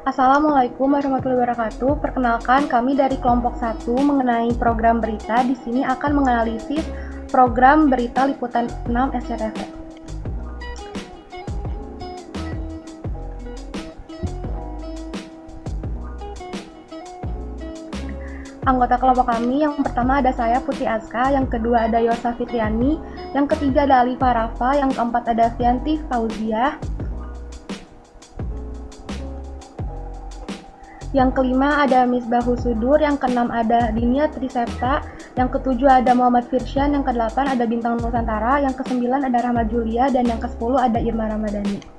Assalamualaikum warahmatullahi wabarakatuh. Perkenalkan, kami dari kelompok 1 mengenai program berita. Di sini akan menganalisis program berita liputan 6 SCTV. Anggota kelompok kami yang pertama ada saya Putri Azka, yang kedua ada Yosa Fitriani, yang ketiga ada Alifah Rafa, yang keempat ada Fianti Fauziah, yang kelima ada Misbah Husudur, yang keenam ada Dinia Trisepta, yang ketujuh ada Muhammad Firsyan, yang kedelapan ada Bintang Nusantara, yang kesembilan ada Rahma Julia, dan yang kesepuluh ada Irma Ramadhani.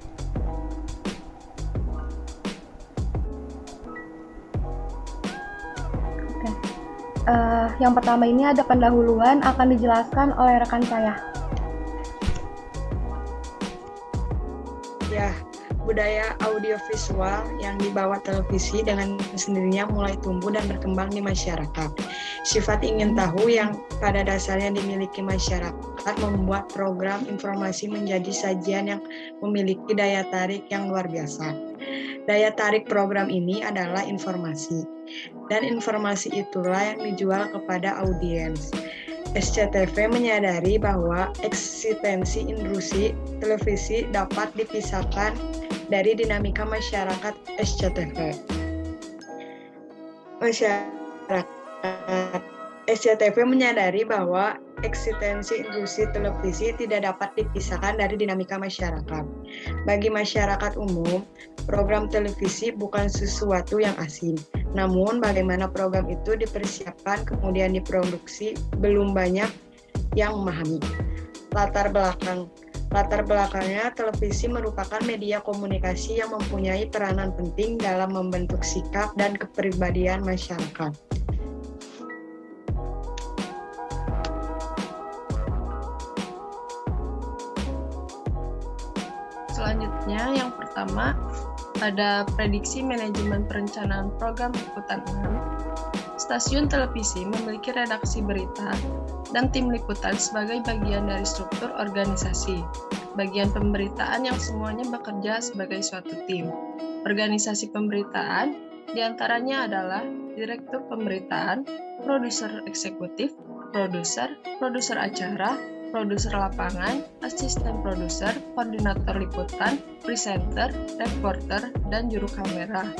Yang pertama ini ada pendahuluan, akan dijelaskan oleh rekan saya. Ya, budaya audiovisual yang dibawa televisi dengan sendirinya mulai tumbuh dan berkembang di masyarakat. Sifat ingin tahu yang pada dasarnya dimiliki masyarakat membuat program informasi menjadi sajian yang memiliki daya tarik yang luar biasa. Daya tarik program ini adalah informasi, dan informasi itulah yang dijual kepada audiens. SCTV menyadari bahwa eksistensi industri televisi dapat dipisahkan dari dinamika masyarakat SCTV. SCTV menyadari bahwa eksistensi industri televisi tidak dapat dipisahkan dari dinamika masyarakat. Bagi masyarakat umum, program televisi bukan sesuatu yang asing. Namun, bagaimana program itu dipersiapkan kemudian diproduksi belum banyak yang memahami. Latar belakangnya, televisi merupakan media komunikasi yang mempunyai peranan penting dalam membentuk sikap dan kepribadian masyarakat. Selanjutnya, yang pertama ada prediksi manajemen perencanaan program liputan 6. Stasiun televisi memiliki redaksi berita dan tim liputan sebagai bagian dari struktur organisasi. Bagian pemberitaan yang semuanya bekerja sebagai suatu tim. Organisasi pemberitaan diantaranya adalah direktur pemberitaan, produser eksekutif, produser acara, produser lapangan, asisten produser, koordinator liputan, presenter, reporter, dan juru kamera.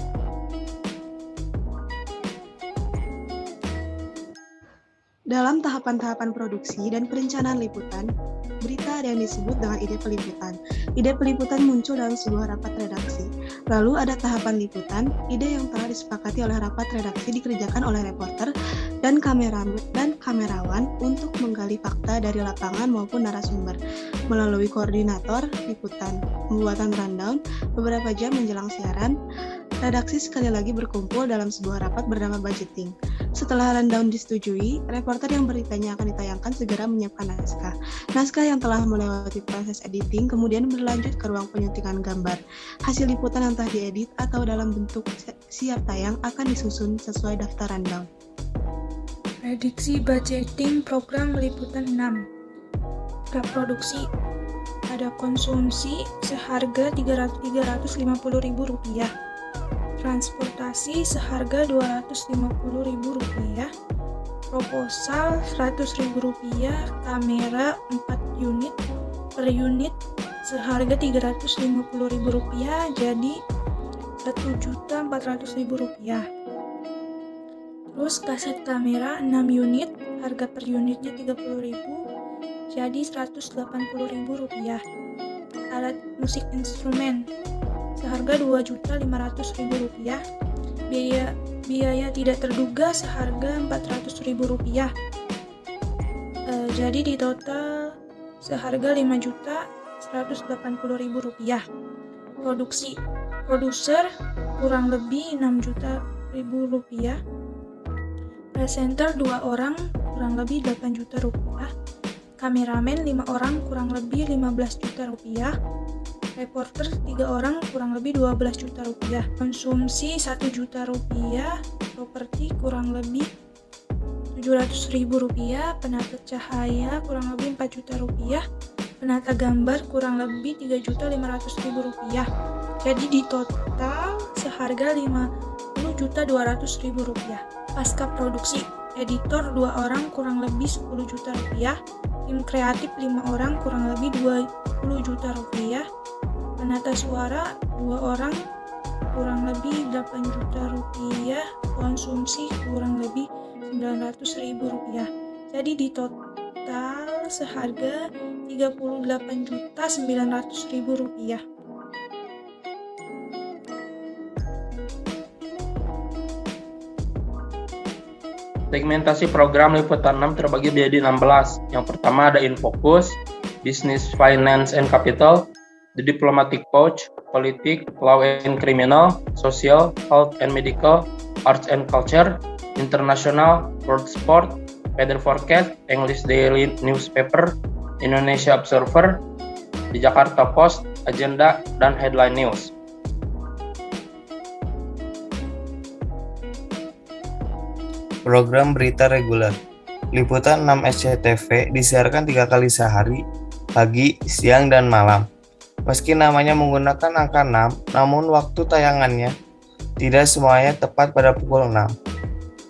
Dalam tahapan-tahapan produksi dan perencanaan liputan, berita ada yang disebut dengan ide peliputan. Ide peliputan muncul dalam sebuah rapat redaksi. Lalu ada tahapan liputan, ide yang telah disepakati oleh rapat redaksi dikerjakan oleh reporter dan kamerawan untuk menggali fakta dari lapangan maupun narasumber. Melalui koordinator liputan, pembuatan rundown beberapa jam menjelang siaran, redaksi sekali lagi berkumpul dalam sebuah rapat bernama budgeting. Setelah rundown disetujui, reporter yang beritanya akan ditayangkan segera menyiapkan naskah. Naskah yang telah melewati proses editing kemudian berlanjut ke ruang penyuntikan gambar. Hasil liputan yang telah diedit atau dalam bentuk siap tayang akan disusun sesuai daftar rundown. Prediksi budgeting program liputan 6. Praproduksi ada konsumsi seharga Rp350.000. Transportasi seharga Rp250.000, proposal Rp100.000, kamera 4 unit, per unit seharga Rp350.000, jadi Rp1.400.000. Terus kaset kamera 6 unit, harga per unitnya Rp30.000, jadi Rp180.000. Alat musik instrumen seharga Rp2.500.000, biaya tidak terduga seharga Rp400.000. Jadi di total seharga Rp5.180.000. Produksi produser kurang lebih Rp6.000. Presenter 2 orang kurang lebih Rp8 juta. Kameramen 5 orang kurang lebih Rp15 juta. Reporter 3 orang kurang lebih Rp12 juta. Konsumsi Rp1 juta. Properti kurang lebih Rp700.000. Penata cahaya kurang lebih Rp4 juta. penata gambar kurang lebih Rp3.500.000. Jadi di total seharga Rp50.200.000. Pasca produksi, editor 2 orang kurang lebih Rp10 juta, tim kreatif 5 orang kurang lebih Rp20 juta, penata suara 2 orang kurang lebih Rp8 juta, konsumsi kurang lebih Rp900.000. Jadi di total seharga Rp38.900.000. Segmentasi program Liputan 6 terbagi menjadi 16. Yang pertama ada Infocus, Business, Finance and Capital, The Diplomatic Pouch, Politik, Law and Criminal, Social, Health and Medical, Arts and Culture, International, World Sport, Weather Forecast, English Daily Newspaper, Indonesia Observer, di Jakarta Post, Agenda, dan Headline News. Program berita reguler. Liputan 6 SCTV disiarkan 3 kali sehari, pagi, siang, dan malam. Meski namanya menggunakan angka 6, namun waktu tayangannya tidak semuanya tepat pada pukul 6.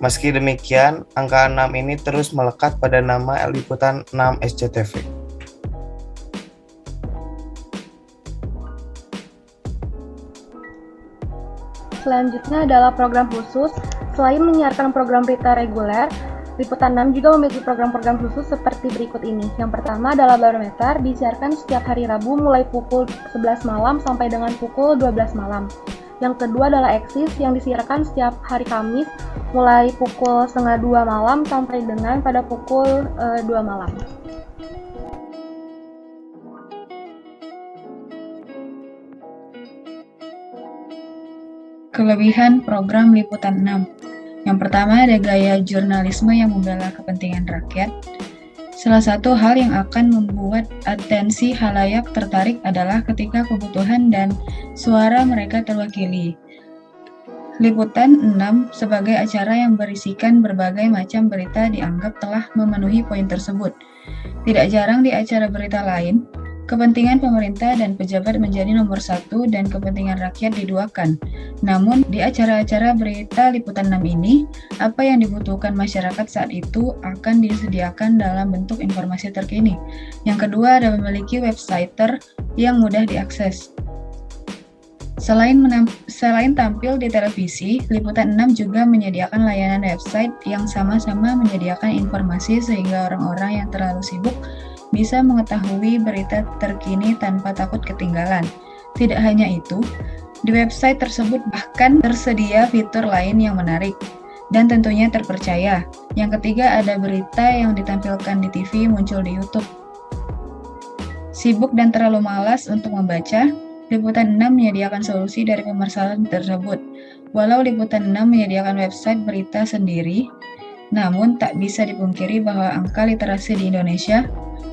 Meski demikian, angka 6 ini terus melekat pada nama Liputan 6 SCTV. Selanjutnya adalah program khusus. Selain menyiarkan program berita reguler, Liputan 6 juga memiliki program-program khusus seperti berikut ini. Yang pertama adalah Barometer, disiarkan setiap hari Rabu mulai pukul 11 malam sampai dengan pukul 12 malam. Yang kedua adalah Eksis, yang disiarkan setiap hari Kamis mulai pukul 1:30 malam sampai dengan pada pukul 2 malam. Kelebihan program Liputan 6. Yang pertama ada gaya jurnalisme yang membela kepentingan rakyat. Salah satu hal yang akan membuat atensi khalayak tertarik adalah ketika kebutuhan dan suara mereka terwakili. Liputan 6 sebagai acara yang berisikan berbagai macam berita dianggap telah memenuhi poin tersebut. Tidak jarang di acara berita lain, kepentingan pemerintah dan pejabat menjadi nomor satu dan kepentingan rakyat diduakan. Namun, di acara-acara berita Liputan 6 ini, apa yang dibutuhkan masyarakat saat itu akan disediakan dalam bentuk informasi terkini. Yang kedua ada memiliki websiter yang mudah diakses. Selain tampil di televisi, Liputan 6 juga menyediakan layanan website yang sama-sama menyediakan informasi sehingga orang-orang yang terlalu sibuk bisa mengetahui berita terkini tanpa takut ketinggalan. Tidak hanya itu, di website tersebut bahkan tersedia fitur lain yang menarik dan tentunya terpercaya. Yang ketiga ada berita yang ditampilkan di TV muncul di YouTube. Sibuk dan terlalu malas untuk membaca, Liputan 6 menyediakan solusi dari permasalahan tersebut. Walau Liputan 6 menyediakan website berita sendiri, namun tak bisa dipungkiri bahwa angka literasi di Indonesia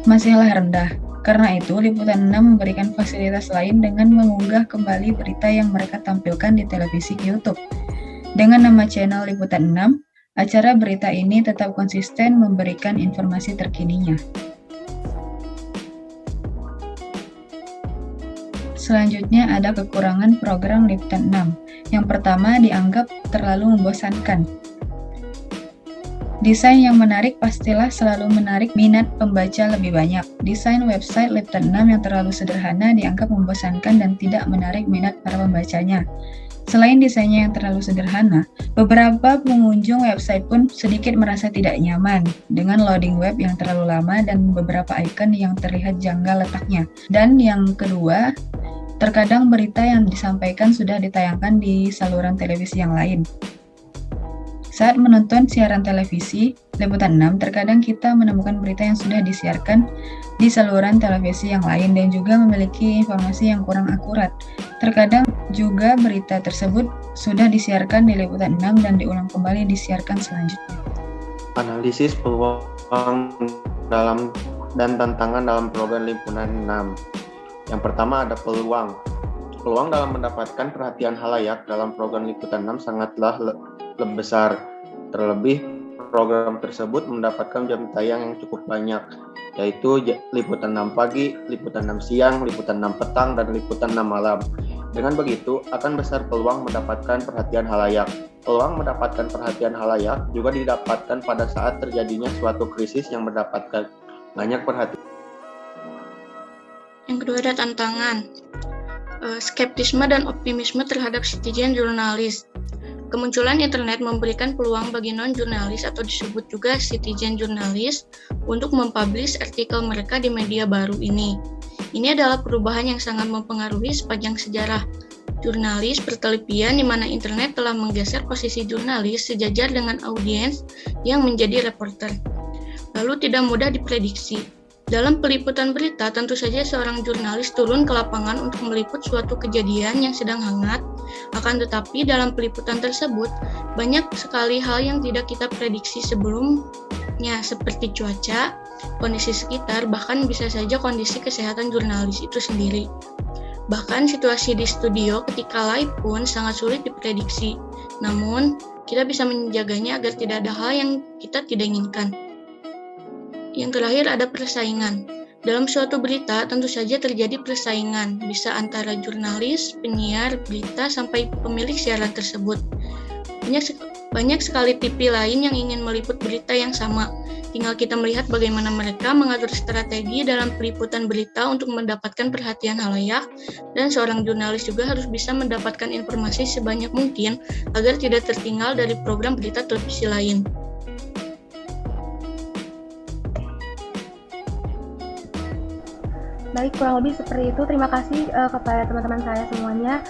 masihlah rendah. Karena itu, Liputan 6 memberikan fasilitas lain dengan mengunggah kembali berita yang mereka tampilkan di televisi ke YouTube. Dengan nama channel Liputan 6, acara berita ini tetap konsisten memberikan informasi terkininya. Selanjutnya ada kekurangan program Liputan 6. Yang pertama dianggap terlalu membosankan. Desain yang menarik pastilah selalu menarik minat pembaca lebih banyak. Desain website Liputan 6 yang terlalu sederhana dianggap membosankan dan tidak menarik minat para pembacanya. Selain desainnya yang terlalu sederhana, beberapa pengunjung website pun sedikit merasa tidak nyaman dengan loading web yang terlalu lama dan beberapa icon yang terlihat janggal letaknya. Dan yang kedua, terkadang berita yang disampaikan sudah ditayangkan di saluran televisi yang lain. Saat menonton siaran televisi Liputan 6, terkadang kita menemukan berita yang sudah disiarkan di saluran televisi yang lain dan juga memiliki informasi yang kurang akurat. Terkadang juga berita tersebut sudah disiarkan di Liputan 6 dan diulang kembali disiarkan selanjutnya. Analisis peluang dalam dan tantangan dalam program Liputan 6. Yang pertama ada peluang. Peluang dalam mendapatkan perhatian khalayak dalam program Liputan 6 sangatlah besar. Terlebih, program tersebut mendapatkan jam tayang yang cukup banyak, yaitu Liputan 6 pagi, Liputan 6 siang, Liputan 6 petang, dan Liputan 6 malam. Dengan begitu, akan besar peluang mendapatkan perhatian halayak. Peluang mendapatkan perhatian halayak juga didapatkan pada saat terjadinya suatu krisis yang mendapatkan banyak perhatian. Yang kedua ada tantangan, skeptisme dan optimisme terhadap citizen jurnalis. Kemunculan internet memberikan peluang bagi non-jurnalis atau disebut juga citizen jurnalis untuk mempublish artikel mereka di media baru ini. Ini adalah perubahan yang sangat mempengaruhi sepanjang sejarah jurnalis pertelevisian di mana internet telah menggeser posisi jurnalis sejajar dengan audiens yang menjadi reporter. Lalu tidak mudah diprediksi. Dalam peliputan berita, tentu saja seorang jurnalis turun ke lapangan untuk meliput suatu kejadian yang sedang hangat. Akan tetapi dalam peliputan tersebut, banyak sekali hal yang tidak kita prediksi sebelumnya seperti cuaca, kondisi sekitar, bahkan bisa saja kondisi kesehatan jurnalis itu sendiri. Bahkan situasi di studio ketika live pun sangat sulit diprediksi. Namun, kita bisa menjaganya agar tidak ada hal yang kita tidak inginkan. Yang terakhir ada persaingan. Dalam suatu berita tentu saja terjadi persaingan, bisa antara jurnalis, penyiar, berita, sampai pemilik siaran tersebut. Banyak sekali TV lain yang ingin meliput berita yang sama. Tinggal kita melihat bagaimana mereka mengatur strategi dalam peliputan berita untuk mendapatkan perhatian halayak, dan seorang jurnalis juga harus bisa mendapatkan informasi sebanyak mungkin agar tidak tertinggal dari program berita televisi lain. Baik, kurang lebih seperti itu. Terima kasih kepada teman-teman saya semuanya.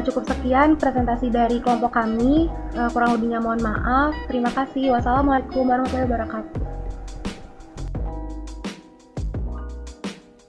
Cukup sekian presentasi dari kelompok kami. Kurang lebihnya mohon maaf. Terima kasih. Wassalamualaikum warahmatullahi wabarakatuh.